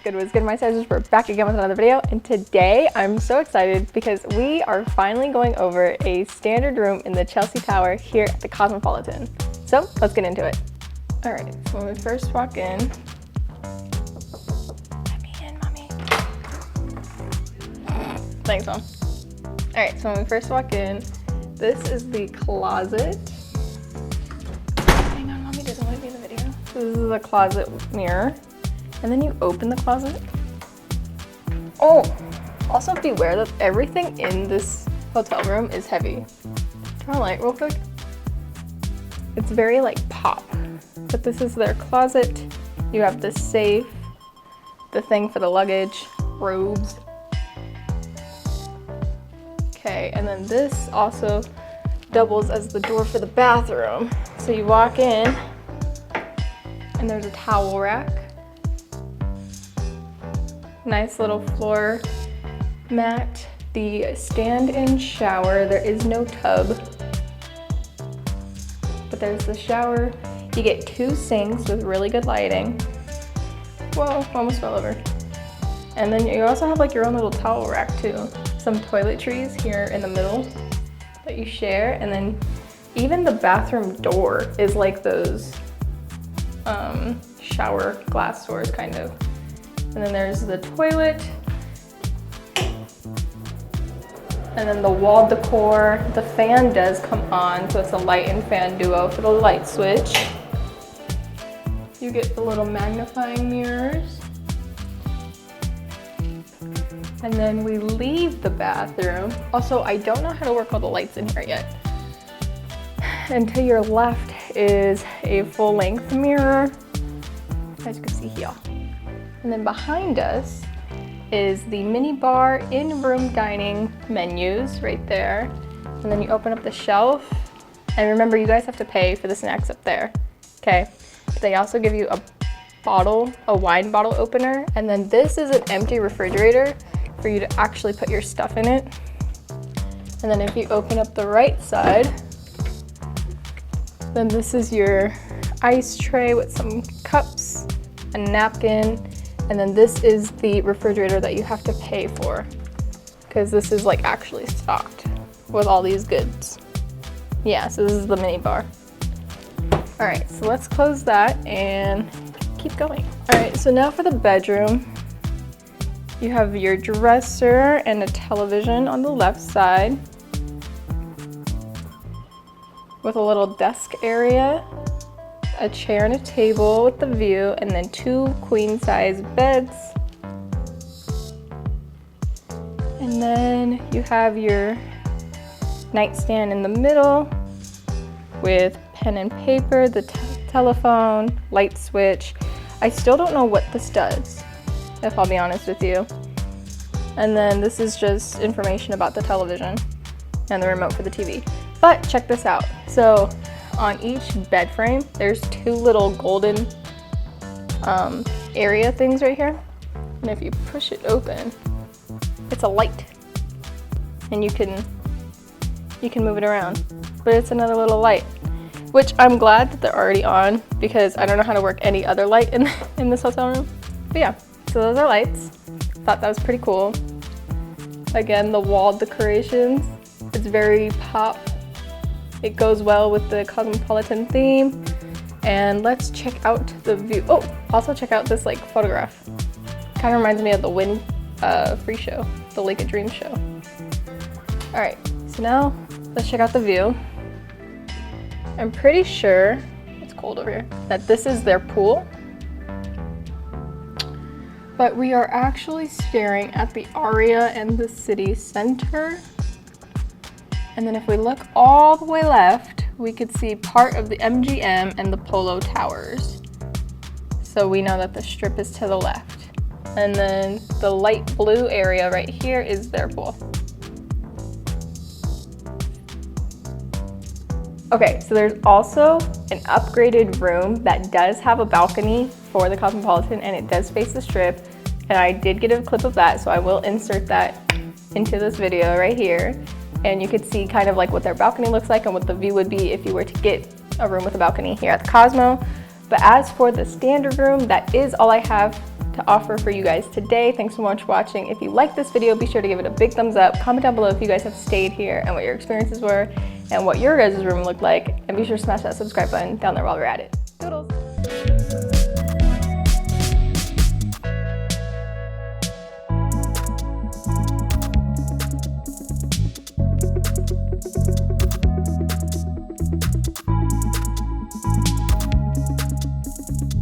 good whiz good my sizes, we're back again with another video, and today I'm so excited because we are finally going over a standard room in the Chelsea Tower here at the Cosmopolitan. So let's get into it. All right, so when we first walk in, let me in, mommy. Thanks, mom. All right, so when we first walk in, this is the closet. Hang on, mommy doesn't want to be in the video. This is the closet mirror. And then you open the closet. Oh, also beware that everything in this hotel room is heavy. Turn on light real quick. It's very like pop, but this is their closet. You have the safe, the thing for the luggage, robes. Okay, and then this also doubles as the door for the bathroom. So you walk in and there's a towel rack. Nice little floor mat. The stand-in shower, there is no tub, but there's the shower. You get 2 sinks with really good lighting. Whoa, almost fell over. And then you also have like your own little towel rack too. Some toiletries here in the middle that you share, and then even the bathroom door is like those shower glass doors kind of. And then there's the toilet. And then the wall decor. The fan does come on, so it's a light and fan duo for the light switch. You get the little magnifying mirrors. And then we leave the bathroom. Also, I don't know how to work all the lights in here yet. And to your left is a full-length mirror, as you can see here. And then behind us is the mini bar, in-room dining menus right there. And then you open up the shelf. And remember, you guys have to pay for the snacks up there, okay? But they also give you a wine bottle opener. And then this is an empty refrigerator for you to actually put your stuff in it. And then if you open up the right side, then this is your ice tray with some cups, a napkin, and then this is the refrigerator that you have to pay for, because this is like actually stocked with all these goods. Yeah, so this is the mini bar. All right, so let's close that and keep going. All right, so now for the bedroom. You have your dresser and a television on the left side with a little desk area, a chair and a table with the view, and then 2 queen-size beds. And then you have your nightstand in the middle with pen and paper, the telephone, light switch. I still don't know what this does, if I'll be honest with you. And then this is just information about the television and the remote for the TV. But check this out. So on each bed frame, there's 2 little golden area things right here. And if you push it open, it's a light. And you can move it around. But it's another little light, which I'm glad that they're already on, because I don't know how to work any other light in this hotel room. But yeah, so those are lights. Thought that was pretty cool. Again, the wall decorations, it's very pop. It goes well with the Cosmopolitan theme. And let's check out the view. Oh, also check out this like photograph. Kind of reminds me of the Wind free show, the Lake of Dreams show. All right, so now let's check out the view. I'm pretty sure, it's cold over here, that this is their pool. But we are actually staring at the Aria and the city center. And then if we look all the way left, we could see part of the MGM and the Polo Towers. So we know that the strip is to the left. And then the light blue area right here is their pool. Okay, so there's also an upgraded room that does have a balcony for the Cosmopolitan, and it does face the strip. And I did get a clip of that, so I will insert that into this video right here. And you could see kind of like what their balcony looks like and what the view would be if you were to get a room with a balcony here at the Cosmo. But as for the standard room, that is all I have to offer for you guys today. Thanks so much for watching. If you liked this video, be sure to give it a big thumbs up. Comment down below if you guys have stayed here and what your experiences were and what your guys' room looked like. And be sure to smash that subscribe button down there while we're at it. Toodles!